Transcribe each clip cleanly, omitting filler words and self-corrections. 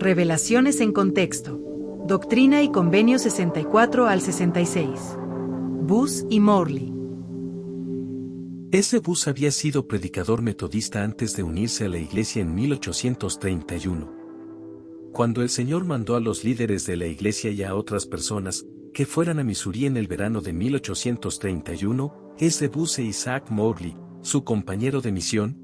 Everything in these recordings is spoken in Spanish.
Revelaciones en contexto. Doctrina y Convenio 64 al 66. Bus y Morley. S. Bus había sido predicador metodista antes de unirse a la iglesia en 1831. Cuando el Señor mandó a los líderes de la iglesia y a otras personas que fueran a Missouri en el verano de 1831, S. Bus e Isaac Morley, su compañero de misión,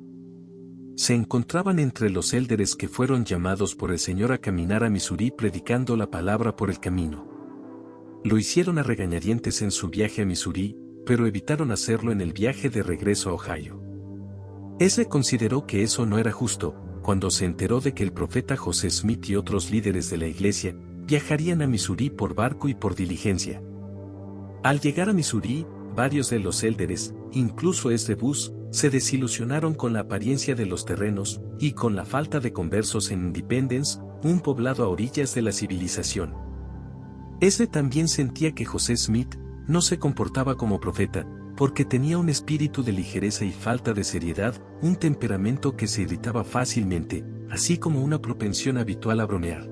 se encontraban entre los élderes que fueron llamados por el Señor a caminar a Missouri predicando la palabra por el camino. Lo hicieron a regañadientes en su viaje a Missouri, pero evitaron hacerlo en el viaje de regreso a Ohio. S. consideró que eso no era justo, cuando se enteró de que el profeta José Smith y otros líderes de la iglesia viajarían a Missouri por barco y por diligencia. Al llegar a Missouri, varios de los élderes, incluso S. Bus, se desilusionaron con la apariencia de los terrenos y con la falta de conversos en Independence, un poblado a orillas de la civilización. S. también sentía que José Smith no se comportaba como profeta, porque tenía un espíritu de ligereza y falta de seriedad, un temperamento que se irritaba fácilmente, así como una propensión habitual a bromear.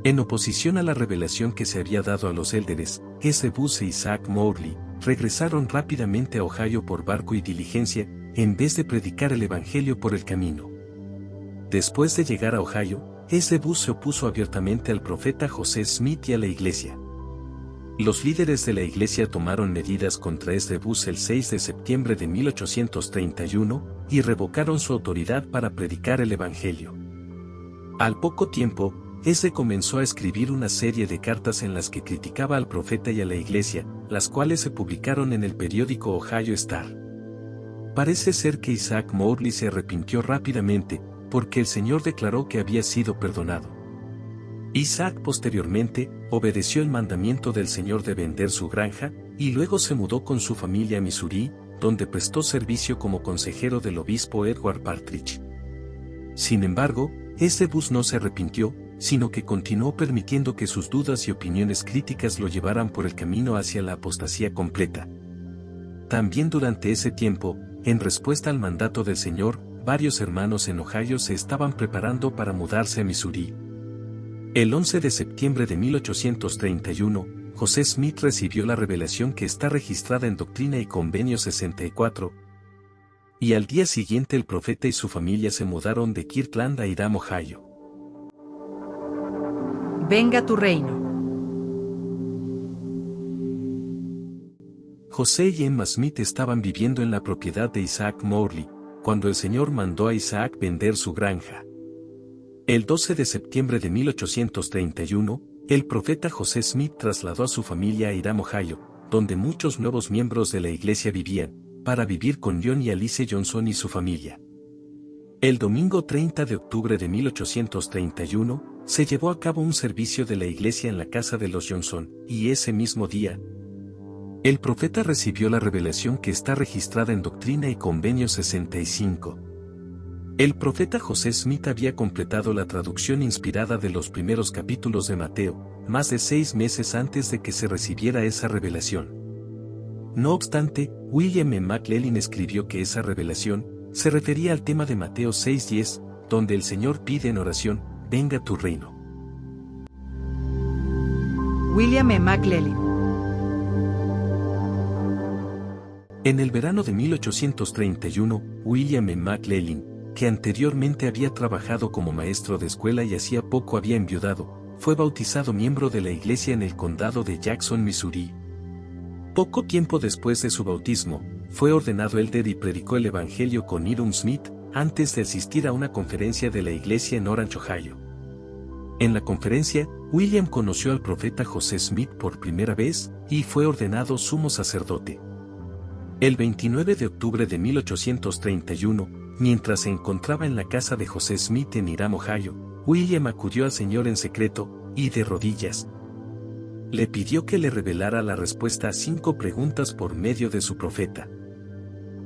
En oposición a la revelación que se había dado a los élderes, S. Bus e Isaac Morley regresaron rápidamente a Ohio por barco y diligencia, en vez de predicar el evangelio por el camino. Después de llegar a Ohio, S. Bus se opuso abiertamente al profeta José Smith y a la iglesia. Los líderes de la iglesia tomaron medidas contra S. Bus el 6 de septiembre de 1831 y revocaron su autoridad para predicar el evangelio. Al poco tiempo, S. comenzó a escribir una serie de cartas en las que criticaba al profeta y a la iglesia, las cuales se publicaron en el periódico Ohio Star. Parece ser que Isaac Morley se arrepintió rápidamente, porque el Señor declaró que había sido perdonado. Isaac posteriormente obedeció el mandamiento del Señor de vender su granja, y luego se mudó con su familia a Missouri, donde prestó servicio como consejero del obispo Edward Partridge. Sin embargo, S. Bus no se arrepintió, sino que continuó permitiendo que sus dudas y opiniones críticas lo llevaran por el camino hacia la apostasía completa. También durante ese tiempo, en respuesta al mandato del Señor, varios hermanos en Ohio se estaban preparando para mudarse a Missouri. El 11 de septiembre de 1831, José Smith recibió la revelación que está registrada en Doctrina y Convenio 64, y al día siguiente el profeta y su familia se mudaron de Kirtland a Hiram, Ohio. Venga tu reino. José y Emma Smith estaban viviendo en la propiedad de Isaac Morley, cuando el Señor mandó a Isaac vender su granja. El 12 de septiembre de 1831, el profeta José Smith trasladó a su familia a Hiram, Ohio, donde muchos nuevos miembros de la iglesia vivían, para vivir con John y Alice Johnson y su familia. El domingo 30 de octubre de 1831, se llevó a cabo un servicio de la iglesia en la casa de los Johnson, y ese mismo día, el profeta recibió la revelación que está registrada en Doctrina y Convenio 65. El profeta José Smith había completado la traducción inspirada de los primeros capítulos de Mateo, más de 6 meses antes de que se recibiera esa revelación. No obstante, William M. McLellin escribió que esa revelación se refería al tema de Mateo 6:10, donde el Señor pide en oración, venga tu reino. William M. McLellin. En el verano de 1831, William M. McLellin, que anteriormente había trabajado como maestro de escuela y hacía poco había enviudado, fue bautizado miembro de la iglesia en el condado de Jackson, Missouri. Poco tiempo después de su bautismo, fue ordenado elder y predicó el evangelio con Hiram Smith, antes de asistir a una conferencia de la iglesia en Orange, Ohio. En la conferencia, William conoció al profeta José Smith por primera vez, y fue ordenado sumo sacerdote. El 29 de octubre de 1831, mientras se encontraba en la casa de José Smith en Hiram, Ohio, William acudió al Señor en secreto, y de rodillas, le pidió que le revelara la respuesta a 5 preguntas por medio de su profeta.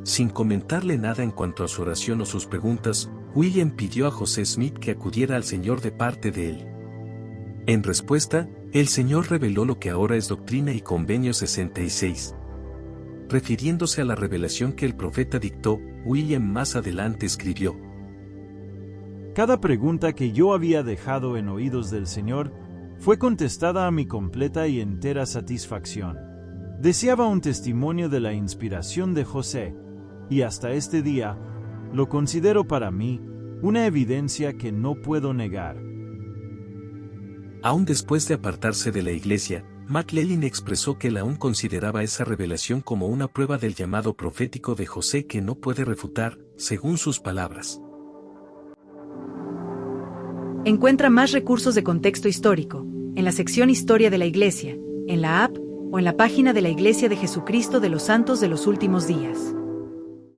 Sin comentarle nada en cuanto a su oración o sus preguntas, William pidió a José Smith que acudiera al Señor de parte de él. En respuesta, el Señor reveló lo que ahora es Doctrina y Convenio 66. Refiriéndose a la revelación que el profeta dictó, William más adelante escribió: Cada pregunta que yo había dejado en oídos del Señor fue contestada a mi completa y entera satisfacción. Deseaba un testimonio de la inspiración de José, y hasta este día lo considero para mí una evidencia que no puedo negar. Aún después de apartarse de la iglesia, McLellin expresó que él aún consideraba esa revelación como una prueba del llamado profético de José que no puede refutar, según sus palabras. Encuentra más recursos de contexto histórico en la sección Historia de la Iglesia, en la app o en la página de la Iglesia de Jesucristo de los Santos de los Últimos Días.